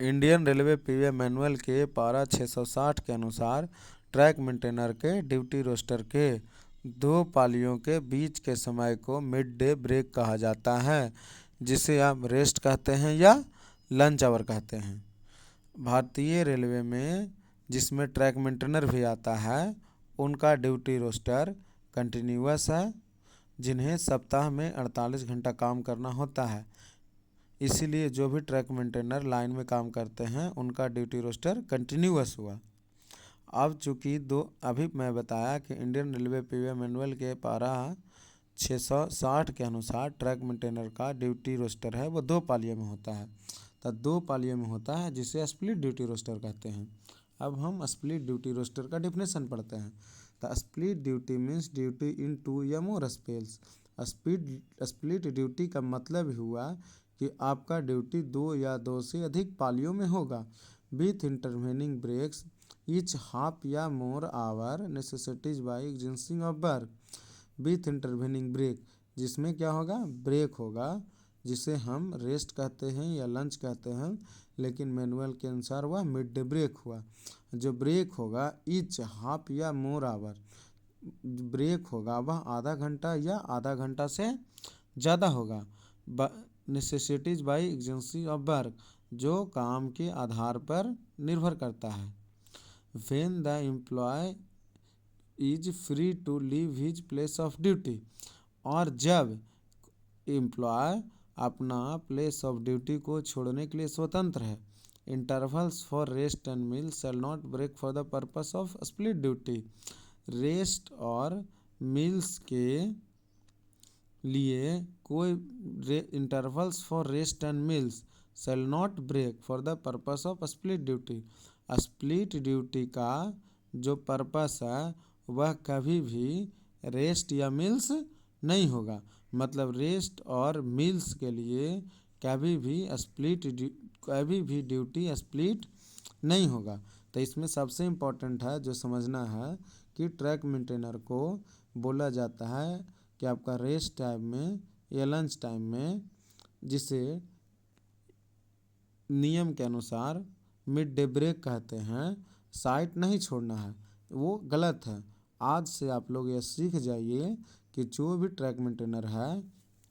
Indian railway पीवे manual के पारा 660 के अनुसार ट्रैक मेंटेनर के ड्यूटी रोस्टर के दो पालियों के बीच के समय को मिड डे ब्रेक कहा जाता है, जिसे आप रेस्ट कहते हैं या लंच आवर कहते हैं। भारतीय रेलवे में जिसमें ट्रैक मेंटेनर भी आता है, उनका ड्यूटी रोस्टर कंटिन्यूअस है, जिन्हें सप्ताह में 48 घंटा काम करना होता है। इसीलिए जो भी ट्रैक मेंटेनर लाइन में काम करते हैं उनका ड्यूटी रोस्टर कंटिन्यूअस हुआ। अब चूँकि अभी मैं बताया कि इंडियन रेलवे पीवे मैनुअल के पारा 660 के अनुसार ट्रैक मेंटेनर का ड्यूटी रोस्टर है वो दो पालियों में होता है, तो दो पालियों में होता है जिसे स्प्लिट ड्यूटी रोस्टर कहते हैं। अब हम स्प्लिट ड्यूटी रोस्टर का डेफिनेशन पढ़ते हैं। The split duty means duty in two या मोर स्पेल्स। स्प्लिट ड्यूटी का मतलब हुआ कि आपका ड्यूटी दो या दो से अधिक पालियों में होगा, with intervening breaks each half या more hour necessities by existing of work. With intervening break जिसमें क्या होगा, ब्रेक होगा, जिसे हम रेस्ट कहते हैं या लंच कहते हैं, लेकिन मैनुअल के अनुसार वह मिड डे ब्रेक हुआ। जो ब्रेक होगा ईच हाफ या मोर आवर, ब्रेक होगा वह आधा घंटा या आधा घंटा से ज़्यादा होगा। Necessities by exigency of work, जो काम के आधार पर निर्भर करता है। When the employ is free to leave his place of duty, और जब एम्प्लॉय अपना प्लेस ऑफ ड्यूटी को छोड़ने के लिए स्वतंत्र है। Intervals for rest and meal shall not break for the purpose of split duty. Rest और मील्स के लिए कोई intervals for rest and meals shall not break for the purpose of split duty. Split duty का जो purpose है वह कभी भी रेस्ट या मील्स नहीं होगा। मतलब रेस्ट और मील्स के लिए कभी भी ड्यूटी स्प्लिट नहीं होगा। तो इसमें सबसे इम्पोर्टेंट है जो समझना है कि ट्रैक मेंटेनर को बोला जाता है कि आपका रेस्ट टाइम में या लंच टाइम में, जिसे नियम के अनुसार मिड डे ब्रेक कहते हैं, साइट नहीं छोड़ना है, वो गलत है। आज से आप लोग यह सीख जाइए कि जो भी ट्रैक मेंटेनर है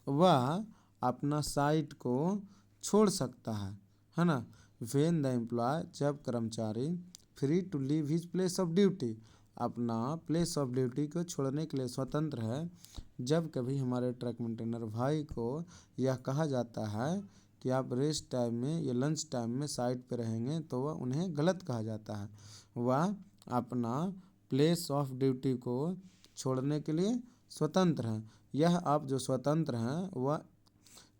वह अपना साइट को छोड़ सकता है ना। व्हेन द एम्प्लॉय, जब कर्मचारी free to leave his place of duty, अपना प्लेस ऑफ ड्यूटी को छोड़ने के लिए स्वतंत्र है। जब कभी हमारे ट्रैक मेंटेनर भाई को यह कहा जाता है कि आप रेस्ट टाइम में या लंच टाइम में साइट पर रहेंगे, तो वह उन्हें गलत कहा जाता है। वह अपना प्लेस ऑफ ड्यूटी को छोड़ने के लिए स्वतंत्र हैं। यह आप जो स्वतंत्र हैं वह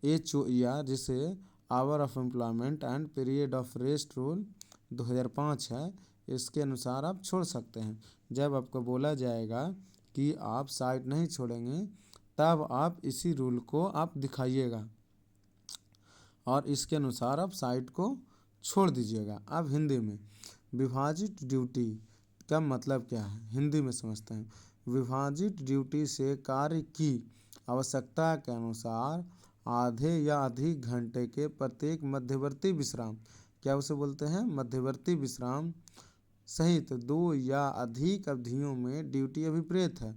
HOER, जिसे hour of employment and period of rest rule 2005 है, इसके अनुसार आप छोड़ सकते हैं। जब आपको बोला जाएगा कि आप साइट नहीं छोड़ेंगे, तब आप इसी रूल को आप दिखाइएगा और इसके अनुसार आप साइट को छोड़ दीजिएगा। अब हिंदी में विभाजित ड्यूटी का मतलब क्या है, हिंदी में समझते हैं। विभाजित ड्यूटी से कार्य की आवश्यकता के अनुसार आधे या अधिक घंटे के प्रत्येक मध्यवर्ती विश्राम, क्या उसे बोलते हैं, मध्यवर्ती विश्राम सहित दो या अधिक अवधियों में ड्यूटी अभिप्रेत है।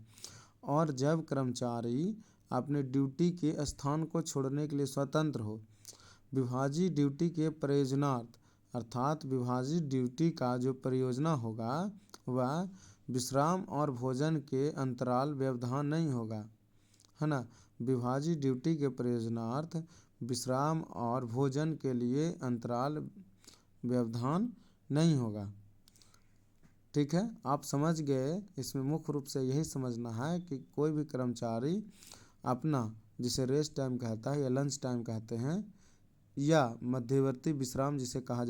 और जब कर्मचारी अपने ड्यूटी के स्थान को छोड़ने के लिए स्वतंत्र हो। विभाजित ड्यूटी के प्रयोजनार्थ, अर्थात विभाजित ड्यूटी का जो प्रयोजना होगा वह विश्राम और भोजन के अंतराल व्यवधान नहीं होगा, है ना। विभाजित ड्यूटी के प्रयोजनार्थ विश्राम और भोजन के लिए अंतराल व्यवधान नहीं होगा। ठीक है, आप समझ गए। इसमें मुख्य रूप से यही समझना है कि कोई भी कर्मचारी अपना, जिसे रेस्ट टाइम कहता है या लंच टाइम कहते हैं, या मध्यवर्ती विश्राम जिसे कहा